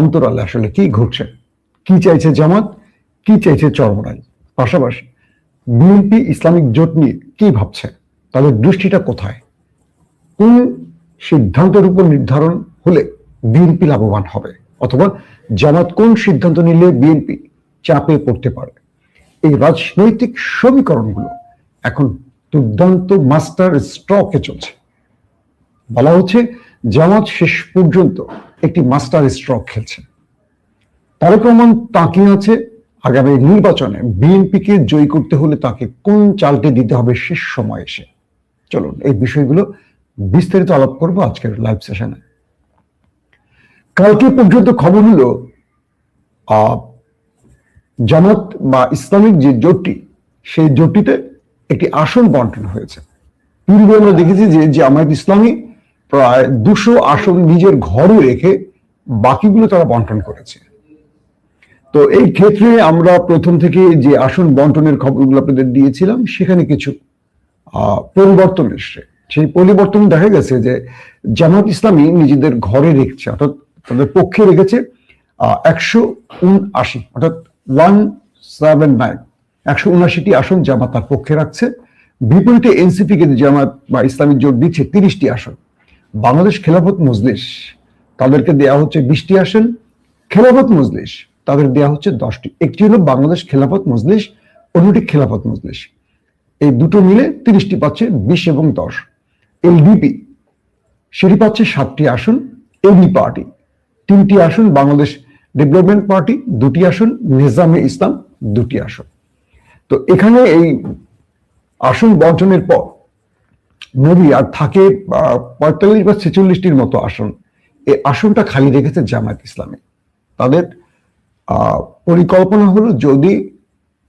অন্তরালে আসলে কি ঘটছে, কি চাইছে জামাত, কি চাইছে চরমোনাই, পাশাপাশি বিএনপি ইসলামিক জোট নিয়ে কি ভাবছে, তাদের দৃষ্টিটা কোথায়, কোন সিদ্ধান্তের উপর নির্ধারণ হলে বিএনপি লাভবান হবে, অথবা জামাত কোন সিদ্ধান্ত নিলে বিএনপি চাপে পড়তে পারে। এই রাজনৈতিক সমীকরণগুলো এখন দুর্দান্ত মাস্টার স্ট্রোকে চলছে। বলা হচ্ছে জামাত শেষ পর্যন্ত একটি মাস্টার স্ট্রোক খেলছে। তারেক রহমান তাকিয়ে আছে আগামী নির্বাচনে বিএনপিকে জয়ী করতে হলে তাকে কোন চালটি দিতে হবে শেষ সময় এসে। চলুন এই বিষয়গুলো বিস্তারিত আলাপ করবো আজকের লাইভ সেশনে। কালকে পর্যন্ত খবর হলো জামাত বা ইসলামিক যে জোটটি, সেই জোটটিতে একটি আসন বন্টন হয়েছে। পূর্বে আমরা দেখেছি যে জামায়াত ইসলামী প্রায় 200 আসন নিজের ঘরে রেখে বাকিগুলো তারা বন্টন করেছে। তো এই ক্ষেত্রে আমরা প্রথম থেকে যে আসন বন্টনের খবরগুলো আপনাদের দিয়েছিলাম, সেখানে কিছু পরিবর্তন এসছে। সেই পরিবর্তন দেখা গেছে যে জামাত ইসলামী নিজেদের ঘরে রেখেছে, অর্থাৎ তাদের পক্ষে রেখেছে 179, অর্থাৎ 179টি আসন জামাত তার পক্ষে রাখছে। বিপরীতে এনসিপি কে জামাত বা ইসলামিক জোট দিচ্ছে 30টি আসন। বাংলাদেশ খেলাফত মজলিস তাদেরকে দেয়া হচ্ছে 20টি আসন, খেলাফত মজলিস তাদের দেয়া হচ্ছে 10টি। একটি হলো বাংলাদেশ খেলাফত মজলিস, অন্যটি খেলাফত মজলিস। এই দুটো মিলে 30টি পাচ্ছে, 20 এবং 10। এলডিপি সেটি পাচ্ছে 7টি আসন, এবি পার্টি 3টি আসন, বাংলাদেশ ডেভেলপমেন্ট পার্টি 2টি আসন, নিজামে ইসলাম 2টি আসন। তো এখানে এই আসন বন্টনের পর নবী আর থাকে 45 বা 46টির মতো আসন। এই আসনটা খালি রেখেছে জামায়াত ইসলামী। তাদের পরিকল্পনা হলো যদি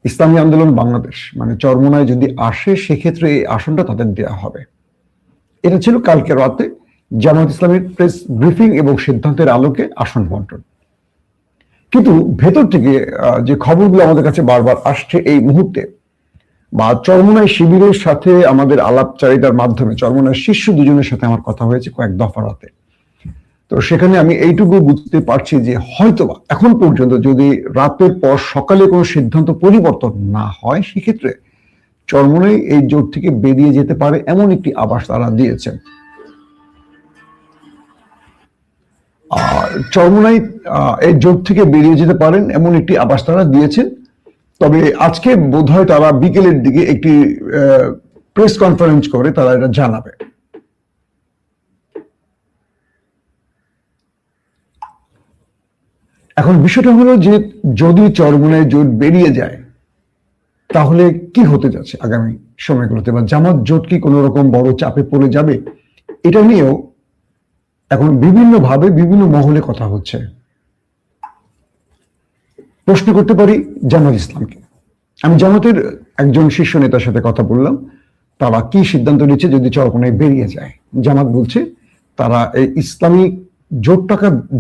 ইসলামী আন্দোলন বাংলাদেশ মানে চরমোনাই যদি আসে, সেক্ষেত্রে এই আসনটা তাদের দেয়া হবে। এটা ছিল কালকে রাতে জামায়াত ইসলামীর প্রেস ব্রিফিং এবং সিদ্ধান্তের আলোকে আসন বন্টন। কিন্তু ভেতর থেকে যে খবরগুলো আমাদের কাছে বারবার আসছে এই মুহূর্তে, বা চরমোনাই শিবিরের সাথে আমাদের আলাপচারিতার মাধ্যমে চরমোনাই শীর্ষ দুজনের সাথে আমার কথা হয়েছে কয়েক দফা রাতে। তো সেখানে আমি এইটুকু বুঝতে পারছি যে হয়তোবা এখন পর্যন্ত যদি রাতের পর সকালে কোনো সিদ্ধান্ত পরিবর্তন না হয়, সেক্ষেত্রে চরমোনাই এই জোট থেকে বেরিয়ে যেতে পারে এমন একটি আভাস তারা দিয়েছেন। চরমোনাই এই জোট থেকে বেরিয়ে যেতে পারেন এমন একটি আভাস তারা দিয়েছেন। তবে আজকে বোধহয় তারা বিকেলের দিকে একটি প্রেস কনফারেন্স করে তারা এটা জানাবে। এখন বিষয়টা হলো যে যদি চরমোনাই জোট বেরিয়ে যায়, তাহলে কি হতে যাচ্ছে আগামী সময়গুলোতে, বা জামাত জোট কি কোনো রকম বড় চাপে পড়ে যাবে, এটা নিয়েও এখন বিভিন্নভাবে বিভিন্ন মহলে কথা হচ্ছে। প্রশ্ন করতে পারি জামাত ইসলামকে। আমি জামাতের একজন শীর্ষ নেতার সাথে কথা বললাম, তারা কি সিদ্ধান্ত নিচ্ছে যদি চরমোনাই বেরিয়ে যায়। জামাত বলছে তারা এই ইসলামিক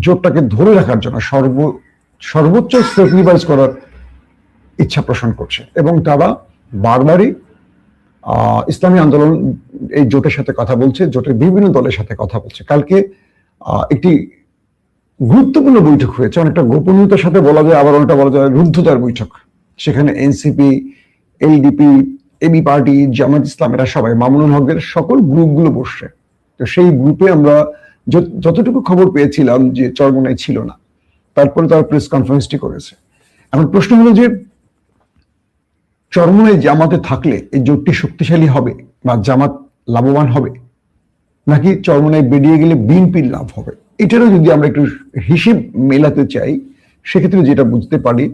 জোটটাকে ধরে রাখার জন্য সর্বোচ্চ স্যাক্রিফাইস করার ইচ্ছা পোষণ করছে, এবং তারা বারবারই ইসলামী আন্দোলন এই জোটের সাথে কথা বলছে, জোটের বিভিন্ন দলের সাথে কথা বলছে। কালকে একটি গুরুত্বপূর্ণ বৈঠক হয়েছে, অনেকটা গোপনীয়তার সাথে বলা যায়, আবার অনেকটা বলা যায় রুদ্ধতার বৈঠক। সেখানে এনসিপি, এলডিপি, এবি পার্টি, জামাত ইসলাম এরা সবাই, মামুনুল হকের সকল গ্রুপগুলো বসছে। তো সেই গ্রুপে আমরা যতটুকু খবর পেয়েছিলাম যে চরমোনাই ছিল না, তারপরে তারা প্রেস কনফারেন্সটি করেছে। এখন প্রশ্ন হলো যে চরমোনাই জামাতে থাকলে এই জোটটি শক্তিশালী হবে বা জামাত লাভবান হবে, নাকি চরমোনাই বেরিয়ে গেলে বিএনপির লাভ হবে। এটারও যদি আমরা একটু হিসেব মেলাতে চাই, সেক্ষেত্রে যেটা বুঝতে পারি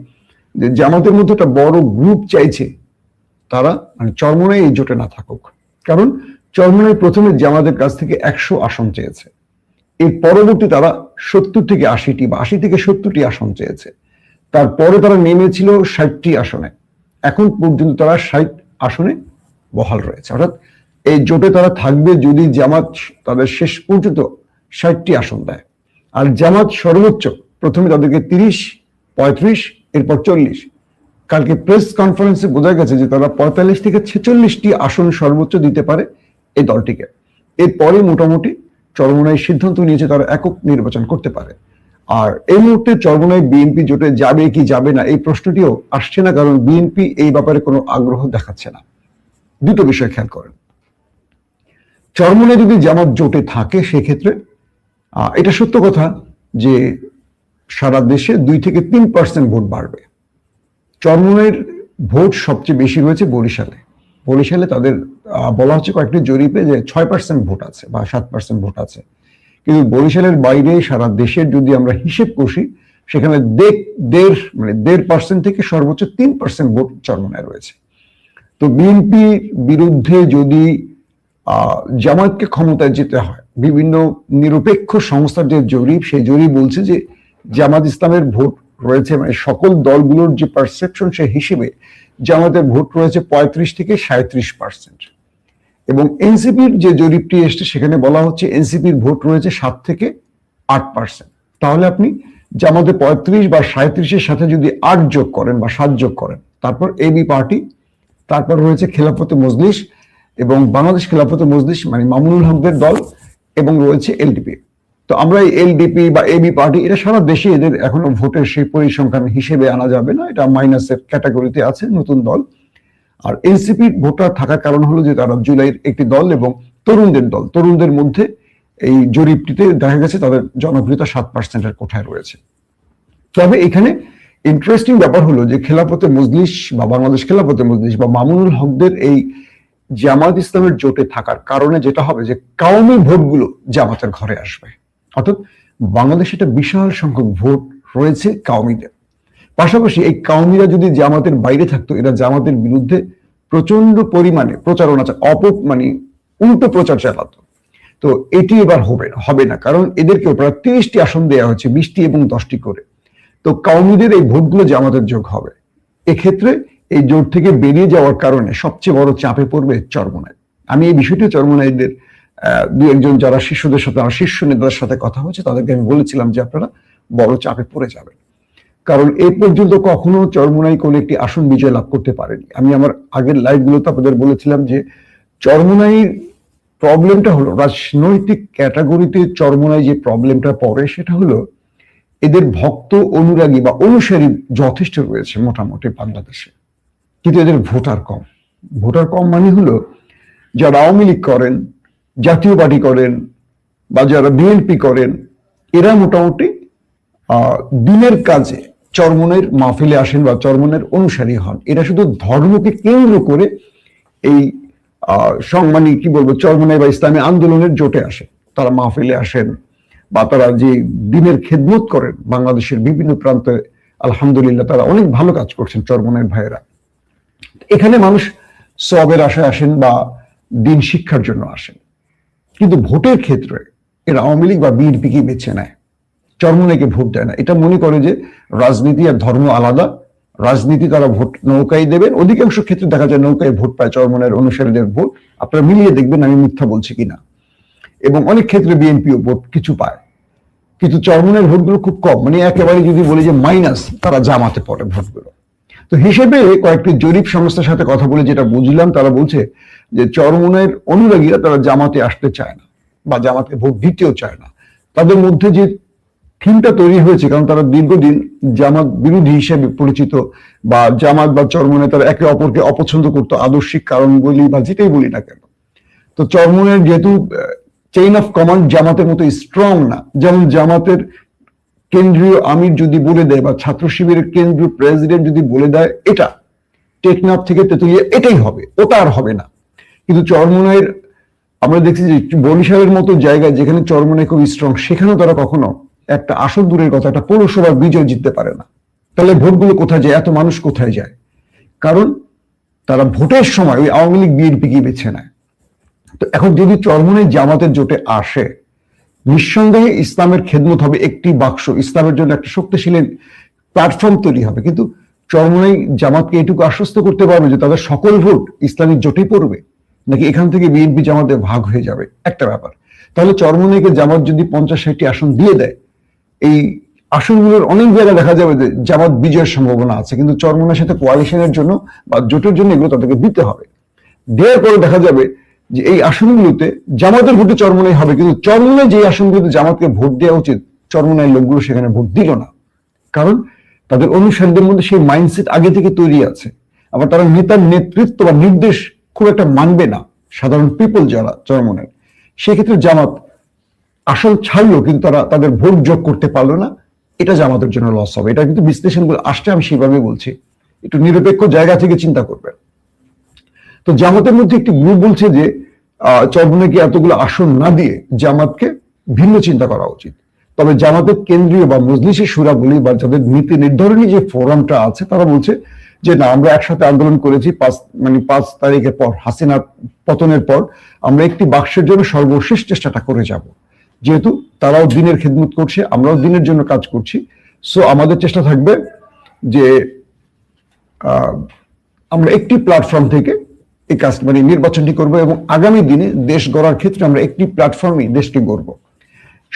যে জামাতের মধ্যে একটা বড় গ্রুপ চাইছে তারা মানে চরমোনাই এই জোটে না থাকুক। কারণ চরমোনাই প্রথমে জামাতের কাছ থেকে 100 আসন চেয়েছে, এর পরবর্তী তারা 70 থেকে 80টি বা 80 থেকে 70টি আসন চেয়েছে। তারপরে তারা নেমেছিল 60টি আসনে। এখন পর্যন্ত তারা 60 আসনে বহাল রয়েছে। অর্থাৎ এই জোটে তারা থাকবে যদি জামাত তাদের শেষ পর্যন্ত 60টি আসন দেয়। আর জামাত সর্বোচ্চ প্রথমে তাদেরকে 30, 35, এরপর 40। কালকে প্রেস কনফারেন্সে বোঝা গেছে যে তারা 45 থেকে 46টি আসন সর্বোচ্চ দিতে পারে এই দলটিকে। এরপরে মোটামুটি চরমোনাই সিদ্ধান্ত নিয়েছে তারা একক নির্বাচন করতে পারে। আর এই মুহূর্তে চরমোনাই বিএনপি জোটে যাবে কি যাবে না এই প্রশ্নটিও আসছে না, কারণ বিএনপি এই ব্যাপারে কোনো আগ্রহ দেখাচ্ছে না। দুটো বিষয় খেয়াল করেন, চরমোনাই যদি জামাত জোটে থাকে সেক্ষেত্রে এটা সত্য কথা যে সারা দেশে 2 থেকে 3% ভোট বাড়বে। চরমোনাইয়ের ভোট সবচেয়ে বেশি রয়েছে বরিশালে। বরিশালে তাদের বলা হচ্ছে কয়েকটি জরিপে যে 6% ভোট আছে বা 7% ভোট আছে, কিন্তু বরিশালের বাইরে সারা দেশের যদি আমরা হিসেব কষি সেখানে 1.5% থেকে সর্বোচ্চ 3% ভোট চরমোনায় রয়েছে। তো বিএনপির বিরুদ্ধে যদি জামায়াতকে ক্ষমতায় যেতে হয়, বিভিন্ন নিরপেক্ষ সংস্থার যে জরিপ, সেই জরিপ বলছে যে জামাত ইসলামের ভোট রয়েছে, মানে সকল দলগুলোর যে পারসেপশন সে হিসেবে জামাতের ভোট রয়েছে 35 থেকে 37%, এবং এনসিপির যে জরিপটি এসছে সেখানে বলা হচ্ছে এনসিপির ভোট রয়েছে 7 থেকে 8%। তাহলে আপনি জামাতে 35 বা 37-এর সাথে যদি 8 যোগ করেন বা 7 যোগ করেন, তারপর এবি পার্টি, তারপর রয়েছে খেলাফতে মজলিস এবং বাংলাদেশ খেলাফতে মজলিস মানে মামুনুল হকদের দল, এবং রয়েছে এলডিপি। তো আমরা এই এলডিপি বা এবি পার্টি এটা সারা দেশে এদের এখনো ভোটের সেই পরিসংখ্যান হিসেবে আনা যাবে না, এটা মাইনাসের ক্যাটাগরিতে আছে, নতুন দল। আর এনসিপির ভোটার থাকার কারণ হলো যে তারা জুলাইয়ের একটি দল এবং তরুণদের দল, তরুণদের মধ্যে এই জরিপটিতে দেখা গেছে তাদের জনপ্রিয়তা 7%-এর কোঠায় রয়েছে। তবে এখানে ইন্টারেস্টিং ব্যাপার হলো যে খেলাফতে মজলিস বা বাংলাদেশ খেলাফতে মজলিস বা মামুনুল হকদের এই জামাত ইসলামের জোটে থাকার কারণে যেটা হবে যে কাউমি ভোটগুলো জামাতের ঘরে আসবে, অর্থাৎ বাংলাদেশে একটা বিশাল সংখ্যক ভোট রয়েছে কাউমিদের। পাশাপাশি এই কাউমিরা যদি জামাতের বাইরে থাকতো, এরা জামাতের বিরুদ্ধে প্রচন্ড পরিমাণে প্রচারণা মানে উল্টো প্রচার চালাতো। তো এটি এবার হবে না, কারণ এদেরকে প্রায় 30টি আসন দেওয়া হচ্ছে, 20টি এবং 10টি করে। তো কাউমিদের এই ভোটগুলো জামাতের যোগ হবে। এক্ষেত্রে এই জোট থেকে বেরিয়ে যাওয়ার কারণে সবচেয়ে বড় চাপে পড়বে চরমোনাই। আমি এই বিষয়টি চরমোনাইদের 2-1 জন যারা শিষ্যদের সাথে, আমার শীর্ষ নেতাদের সাথে কথা হচ্ছে, তাদেরকে আমি বলেছিলাম যে আপনারা বড় চাপে পড়ে যাবেন, কারণ এই পর্যন্ত কখনো চরমোনাই কোনো একটি আসন বিজয় লাভ করতে পারেনি। আমি আমার আগের লাইভগুলোতে আপনাদের বলেছিলাম যে চরমোনাইয়ের প্রবলেমটা হলো রাজনৈতিক ক্যাটাগরিতে চরমোনাই যে প্রবলেমটা পড়ে সেটা হলো এদের ভক্ত অনুরাগী বা অনুসারী যথেষ্ট রয়েছে মোটামুটি বাংলাদেশে, কিন্তু এদের ভোটার কম। ভোটার কম মানে হলো যারা আওয়ামী লীগ করেন, জাতীয় পার্টি করেন বা যারা বিএনপি করেন, এরা মোটামুটি দিনের কাজে চরমোনাইয়ের মাহফিলে আসেন বা চরমোনাইয়ের অনুসারী হন। এরা শুধু ধর্মকে কেন্দ্র করে এই মানে কি বলবো চরমোনাই বা ইসলামী আন্দোলনের জোটে আসে, তারা মাহফিলে আসেন বা তারা যে দিনের খেদমত করেন বাংলাদেশের বিভিন্ন প্রান্তে। আলহামদুলিল্লাহ তারা অনেক ভালো কাজ করছেন চরমোনাইয়ের ভাইয়েরা। এখানে মানুষ সওয়াবের আশায় আসেন বা দিন শিক্ষার জন্য আসেন, কিন্তু ভোটের ক্ষেত্রে এরা আওয়ামী লীগ বা বিএনপিকে বেছে নেয়, চরমোনাইকে ভোট দেয় না। এটা মনে করে যে রাজনীতি আর ধর্ম আলাদা, রাজনীতি তারা ভোট নৌকায় দেবেন। অধিকাংশ ক্ষেত্রে দেখা যায় নৌকায় ভোট পায় চরমোনাইয়ের অনুসারীদের ভোট, আপনারা মিলিয়ে দেখবেন আমি মিথ্যা বলছি কিনা। এবং অনেক ক্ষেত্রে বিএনপিও ভোট কিছু পায়, কিন্তু চরমোনাইয়ের ভোটগুলো খুব কম, মানে একেবারে যদি বলি যে মাইনাস, তারা জামাতে পড়ে ভোটগুলো। তো হিসেবে কয়েকটি জরিপ সংস্থার সাথে কথা বলে যেটা বুঝলাম, তারা বলছে যে চরমোনাইয়ের অনুরাগীরা তারা জামাতে আসতে চায় না বা জামাতে ভোট দিতেও চায় না। তাদের মধ্যে যে থিমটা তৈরি হয়েছে, কারণ তারা দীর্ঘদিন জামাত বিরোধী হিসেবে পরিচিত, বা জামাত বা চরমোনাই তারা একে অপরকে অপছন্দ করতো আদর্শিক কারণ বলি বা যেটাই বলি না কেন। তো চরমোনাইয়ের যেহেতু চেইন অফ কমান্ড জামাতের মতো স্ট্রং না, যেমন জামাতের কেন্দ্রীয় আমির যদি বলে দেয় বা ছাত্র শিবিরের কেন্দ্রীয় প্রেসিডেন্ট যদি বলে দেয় এটা টেকনাফ থেকে তেতুলিয়া এটাই হবে, ওটা আর হবে না। কিন্তু চরমোনাইয়ের আমরা দেখছি যে বরিশালের মতো জায়গায় যেখানে চরমোনাই খুব স্ট্রং, সেখানেও তারা কখনো একটা আসন দূরের কথা একটা পৌরসভার বিজয় জিততে পারে না। তাহলে ভোটগুলো কোথায় যায়, এত মানুষ কোথায় যায়? কারণ তারা ভোটের সময় ওই আওয়ামী লীগ বিএনপি কি বেছে নেয়। তো এখন যদি চরমোনাই জামাতের জোটে আসে, নিঃসন্দেহে ইসলামের খেদমত হবে একটি বাক্স, ইসলামের জন্য একটা শক্তিশালী প্ল্যাটফর্ম তৈরি হবে। কিন্তু চরমোনাই জামাতকে এটুকু আশ্বস্ত করতে পারবে যে তাদের সকল ভোট ইসলামিক জোটে পড়বে, নাকি এখান থেকে বিএনপি জামাতে ভাগ হয়ে যাবে, একটা ব্যাপার। তাহলে চরমোনাইকে জামাত যদি 50-60টি আসন দিয়ে দেয়, এই আসনগুলোর অনেক জায়গায় দেখা যাবে যে জামাত বিজয়ের সম্ভাবনা আছে, কিন্তু চরমোনাইয়ের সাথে কোয়ালিশনের জন্য বা জোটের জন্য এগুলো তাদেরকে দিতে হবে। দেওয়ার পরে দেখা যাবে যে এই আসনগুলোতে জামাতের ভোটে চরমোনাই হবে, কিন্তু চরমোনাই যে আসনগুলোতে জামাতকে ভোট দেওয়া উচিত চরমনায়ের লোকগুলো সেখানে ভোট দিল না, কারণ তাদের অনুসারীদের মধ্যে সেই মাইন্ডসেট আগে থেকে তৈরি আছে। আবার তারা নেতার নেতৃত্ব বা নির্দেশ খুব একটা মানবে না সাধারণ পিপল যারা চরমনায়। সেক্ষেত্রে জামাত আসল ছাড়লো, কিন্তু তারা তাদের ভোট যোগ করতে পারলো না। এটা জামাতের জন্য লস হবে। এটা কিন্তু বিশ্লেষণগুলো আসছে, আমি সেভাবে বলছি, একটু নিরপেক্ষ জায়গা থেকে চিন্তা করবেন। তো জামাতের মধ্যে একটি গ্রুপ বলছে যে চরমনাইকে এতগুলো আসন না দিয়ে জামাতকে ভিন্ন চিন্তা করা উচিত। তবে জামাতের কেন্দ্রীয় বা মজলিসে শুরা বলি বা যাদের নীতি নির্ধারণী যে ফোরামটা আছে, তারা বলছে যে না, আমরা একসাথে আন্দোলন করেছি 5 তারিখের পর, হাসিনা পতনের পর আমরা একটি বাক্সের জন্য সর্বশেষ চেষ্টাটা করে যাব। যেহেতু তারাও দিনের খেদমত করছে, আমরাও দিনের জন্য কাজ করছি, সো আমাদের চেষ্টা থাকবে যে আমরা একটি প্ল্যাটফর্ম থেকে এই কাজ নির্বাচনটি করব এবং আগামী দিনে দেশ গড়ার ক্ষেত্রে আমরা একটি প্ল্যাটফর্মে দেশকে গড়ব।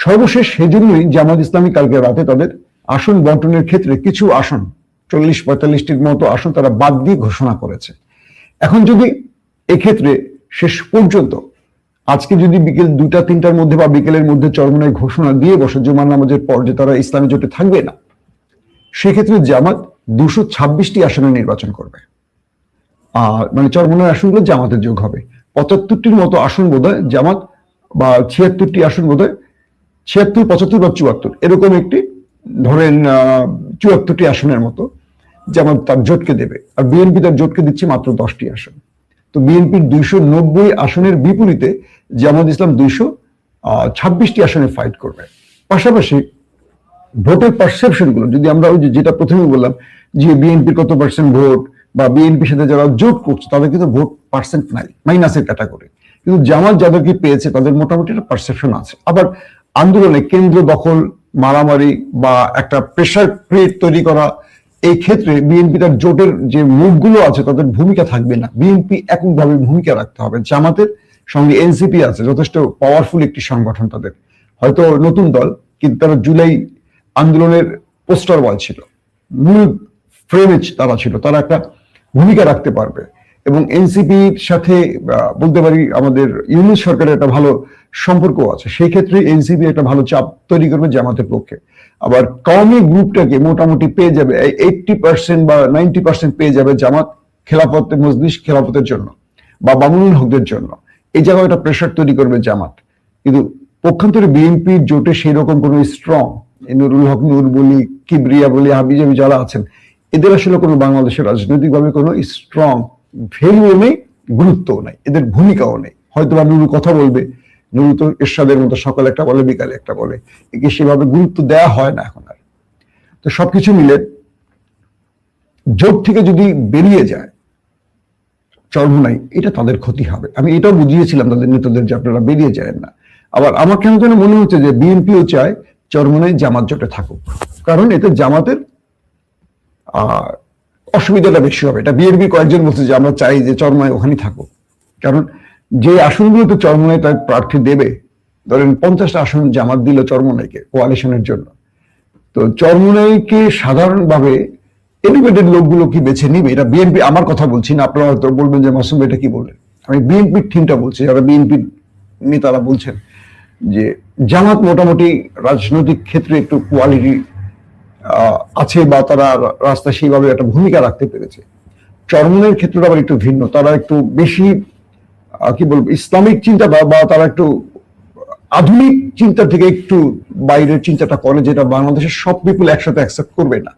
সর্বশেষ সেজন্যই জামাত ইসলামী কালকে রাতে তাদের আসন বন্টনের ক্ষেত্রে কিছু আসন 40-45টির মতো আসন তারা বাদ দিয়ে ঘোষণা করেছে। এখন যদি এক্ষেত্রে শেষ পর্যন্ত আজকে যদি বিকেল 2টা-3টার মধ্যে বা বিকেলের মধ্যে চরমনায় ঘোষণা দিয়ে বসে জুমার নামাজের পর যে তারা ইসলামী জোটে থাকবে না, সেক্ষেত্রে জামাত 226টি আসনে নির্বাচন করবে। চরমনায় আসনগুলো জামাতের যোগ হবে। 75টির মতো আসন বোধহয় জামাত, বা 76টি আসন বোধহয়, 76, 75 বা 74 এরকম একটি, ধরেন 74টি আসনের মতো জামাত তার জোটকে দেবে। আর বিএনপি তার জোটকে দিচ্ছে মাত্র 10টি আসন। তো বিএনপির 290 আসনের বিপরীতে জামাত ইসলাম 226টি আসনে ফাইট করবে। পাশাপাশি ভোটের পারসেপশন গুলো যদি আমরা ওই যেটা প্রথমে বললাম যে বিএনপির কত পার্সেন্ট ভোট বা বিএনপির সাথে যারা জোট করছে তাদের কিন্তু ভোট পার্সেন্ট নাই, মাইনাসের ক্যাটাগরি। কিন্তু জামাত যাদেরকে পেয়েছে তাদের মোটামুটি একটা পারসেপশন আছে। আবার আন্দোলনে কেন্দ্র দখল, মারামারি বা একটা প্রেশার ক্রিয়েট তৈরি করা, এই ক্ষেত্রে বিএনপি তার জোটের যে মুখগুলো আছে তাদের ভূমিকা থাকবে না। বিএনপি এককভাবে ভূমিকা রাখতে হবে। জামাতের সঙ্গে এনসিপি আছে, যথেষ্ট পাওয়ারফুল একটি সংগঠন তাদের, হয়তো নতুন দল, কিন্তু তারা জুলাই আন্দোলনের পোস্টার বয় ছিল, মূল ফ্রেমে তারা ছিল, তারা একটা ভূমিকা রাখতে পারবে। এবং এনসিপির সাথে বলতে পারি আমাদের ইউনিট সরকারের একটা ভালো সম্পর্ক আছে, সেই ক্ষেত্রে এনসিপি একটা ভালো চাপ তৈরি করবে জামাতের পক্ষে। আবার কওমি গ্রুপটাকে মোটামুটি পেয়ে যাবে 80% বা 90% পেয়ে যাবে জামাত খেলাফত মজলিস খেলাফতের জন্য বা বামুনুল হকদের জন্য। এই জায়গায় একটা প্রেশার তৈরি করবে জামাত। কিন্তু পক্ষান্তরে বিএনপির জোটে সেই রকম কোনো স্ট্রং, নুরুল হক নূর বলি, কিবরিয়া বলি, হাবিজাবি যারা আছেন, এদের আসলে কোনো বাংলাদেশের রাজনৈতিকভাবে কোনো স্ট্রং ভ্যালুও নেই, গুরুত্বও নেই, এদের ভূমিকাও নেই। হয়তো বা নুরু কথা বলবে, নুরু তো এরশাদের মতো সকালে একটা বলে বিকালে একটা বলে, একে সেভাবে গুরুত্ব দেওয়া হয় না এখন আর। তো সবকিছু মিলে জোট থেকে যদি বেরিয়ে যায় চরমনাই, এটা তাদের ক্ষতি হবে। আমি এটাও বুঝিয়েছিলাম তাদের নেতাদের যে আপনারা বেরিয়ে যায় না। আবার আমার কেন যেন মনে হচ্ছে যে বিএনপিও চায় চরমনাই জামাত জোটে থাকুক, কারণ এতে জামাতের অসুবিধাটা বেশি হবে। এটা বিএনপি কয়েকজন বলছে যে আমরা চাই যে চরমনাই ওখানে থাকুক, কারণ যে আসনগুলোতে চরমনাই তার প্রার্থী দেবে, ধরেন 50টা আসন জামাত দিল চরমনাইকে কোয়ালিশনের জন্য, তো চরমনাইকে সাধারণভাবে এলিভেটেড লোকগুলো কি বেছে নিবে? এটা বিএনপি, আমার কথা বলছি না, আপনারা হয়তো বলবেন যে মাসুম এটা কি বললেন, আমি বিএনপির থিমটা বলছি, যারা বিএনপির নেতারা বলছেন যে জামাত মোটামুটি রাজনৈতিক ক্ষেত্রে একটু কোয়ালিটি আছে বা তারা রাস্তায় সেইভাবে একটা ভূমিকা রাখতে পেরেছে। চরমনাইয়ের ক্ষেত্রে আবার একটু ভিন্ন, তারা একটু বেশি কি বলবো ইসলামিক চিন্তা বা তারা একটু আধুনিক চিন্তা থেকে একটু বাইরের চিন্তাটা করে, যেটা বাংলাদেশের সব পিপল একসাথে অ্যাকসেপ্ট করবে না।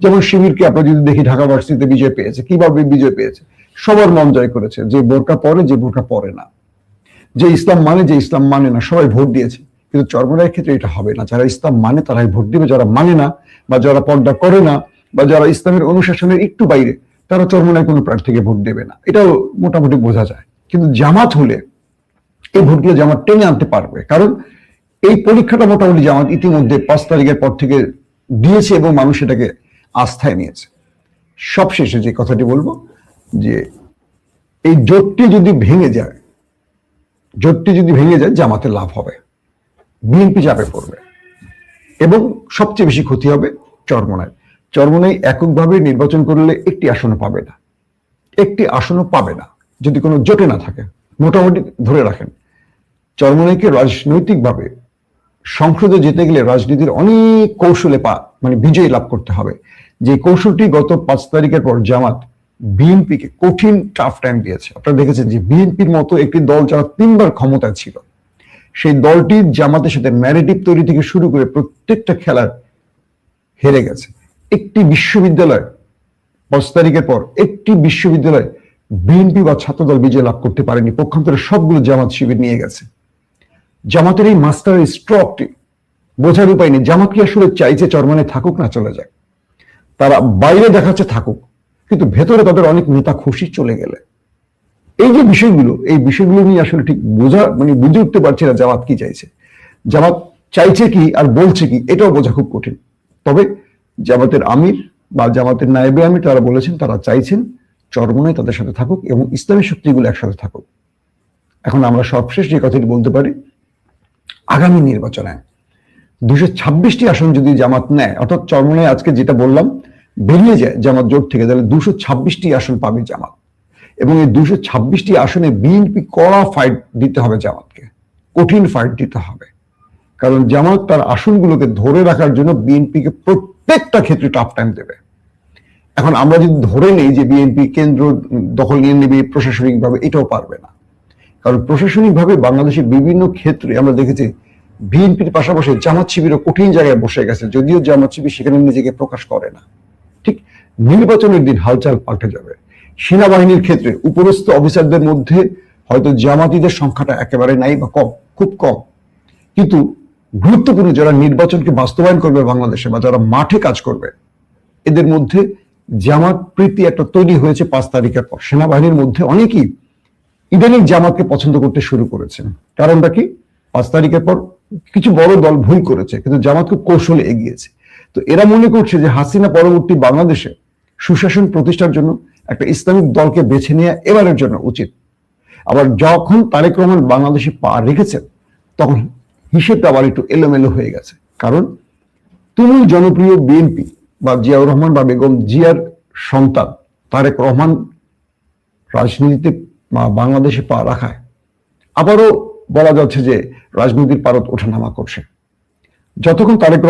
যেমন শিবিরকে আমরা যদি দেখি ঢাকা ভার্সিটিতে বিজয় পেয়েছে, কিভাবে বিজয় পেয়েছে? সবার মন জয় করেছে, যে বোরকা পরে, যে বোরকা পরে না, যে ইসলাম মানে, যে ইসলাম মানে না, সবাই ভোট দিয়েছে। কিন্তু চরমনাইয়ের ক্ষেত্রে এটা হবে না। যারা ইসলাম মানে তারাই ভোট দিবে, যারা মানে না বা যারা পর্দা করে না বা যারা ইসলামের অনুশাসনের একটু বাইরে, তারা চরমনায় কোনো প্রার্থীকে ভোট দেবে না। এটাও মোটামুটি বোঝা যায়। কিন্তু জামাত হলে এই ভোটগুলো জামাত টেনে আনতে পারবে, কারণ এই পরীক্ষাটা মোটামুটি জামাত ইতিমধ্যে 5 তারিখের পর থেকে দিয়েছে এবং মানুষ এটাকে আস্থায় নিয়েছে। সবশেষে যে কথাটি বলবো যে এই জোটটি যদি ভেঙে যায়, জামাতের লাভ হবে, বিএনপি চাপে পড়বে এবং সবচেয়ে বেশি ক্ষতি হবে চরমনাই এককভাবে নির্বাচন করলে একটি আসনও পাবে না যদি কোনো জোটে না থাকে। মোটামুটি ধরে রাখেন চরমনাইকে রাজনৈতিকভাবে সংসদে যেতে গেলে রাজনীতির অনেক কৌশলে মানে বিজয় লাভ করতে হবে, যে কৌশলটি গত 5 তারিখের পর জামাত বিএনপিকে কঠিন টাফ টাইম দিয়েছে। আপনারা দেখেছেন যে বিএনপির মতো একটি দল যারা 3বার ক্ষমতায় ছিল, সেই দলটি জামাতের সাথে ন্যারেটিভ তৈরি থেকে শুরু করে প্রত্যেকটা খেলার হেরে গেছে। একটি বিশ্ববিদ্যালয় 5 তারিখের পর একটি বিশ্ববিদ্যালয় বিএনপি বা ছাত্রদল বিজয় লাভ করতে পারেনি, পক্ষান্তরে সবগুলো জামাত শিবির নিয়ে গেছে। জামাতের এই মাস্টারের স্ট্রোকটি বোঝার উপায় নেই। জামাত কি আসলে চাইছে চরমনে থাকুক না চলে যায়? তারা বাইরে দেখাচ্ছে থাকুক, কিন্তু ভেতরে তাদের অনেক নেতা খুশি চলে গেলে। এই যে বিষয়গুলো, এই বিষয়গুলো নিয়ে আসলে ঠিক বুঝে উঠতে পারছি না জামাত কি চাইছে। জামাত চাইছে কি আর বলছে কি এটাও বোঝা খুব কঠিন। তবে জামাতের আমির বা জামাতের নায়েবে আমির তারা বলেছেন তারা চাইছেন চরমনাই তাদের সাথে থাকুক এবং ইসলামী শক্তিগুলো একসাথে থাকুক। এখন আমরা সবশেষ যে কথাটি বলতে পারি, আগামী নির্বাচনে 226টি আসন যদি জামাত নেয়, অর্থাৎ চরমনায় আজকে যেটা বললাম বেরিয়ে যায় জামাত জোট থেকে, তাহলে 226টি আসন পাবে জামাত। এবং এই 226টি আসনে বিএনপি কড়া ফাইট দিতে হবে জামাতকে, কঠিন ফাইট দিতে হবে। কারণ জামাত তার আসনগুলোকে ধরে রাখার জন্য বিএনপিকে প্রত্যেকটা ক্ষেত্রে টাফ টাইম দেবে। এখন আমরা যদি ধরে নেই যে বিএনপি কেন্দ্র দখল নিয়ে নেবে প্রশাসনিকভাবে, এটাও পারবে না। কারণ প্রশাসনিকভাবে বাংলাদেশের বিভিন্ন ক্ষেত্রে আমরা দেখেছি বিএনপির পাশাপাশি জামাত শিবিরও কঠিন জায়গায় বসে গেছে, যদিও জামাত শিবির সেখানে নিজেকে প্রকাশ করে না। ঠিক নির্বাচনের দিন হালচাল পাল্টে যাবে। সেনাবাহিনীর ক্ষেত্রে উপরস্থ অফিসারদের মধ্যে হয়তো জামাতিদের সংখ্যাটা একেবারে নাই বা কম, খুব কম, কিন্তু গুরুত্বপূর্ণ যারা নির্বাচনকে বাস্তবায়ন করবে বাংলাদেশে বা যারা মাঠে কাজ করবে, এদের মধ্যে জামাত প্রীতি একটা তৈরি হয়েছে 5 তারিখের পর। সেনাবাহিনীর মধ্যে অনেকেই ইদানিং জামাতকে পছন্দ করতে শুরু করেছেন। কারণটা কি? 5 তারিখের পর কিছু বড় দল ভুল করেছে, কিন্তু জামাত খুব কৌশলে এগিয়েছে। তো এরা মনে করছে যে হাসিনা পরবর্তী বাংলাদেশে সুশাসন প্রতিষ্ঠার জন্য একটা ইসলামিক দলকে বেছে নেওয়া এবারের জন্য উচিত। আবার যখন তারেক রহমান বাংলাদেশে পা রেখেছেন, তখন হিসেবটা আবার একটু এলোমেলো হয়ে গেছে। কারণ তুমুল জনপ্রিয় বিএনপি বা জিয়াউর রহমান বা বেগম জিয়ার সন্তান তারেক রহমান রাজনীতিতে বাংলাদেশে পা রাখায় আবারও বলা যাচ্ছে যে রাজনীতির পারদ ওঠানামা করছে। যতক্ষণ তারেক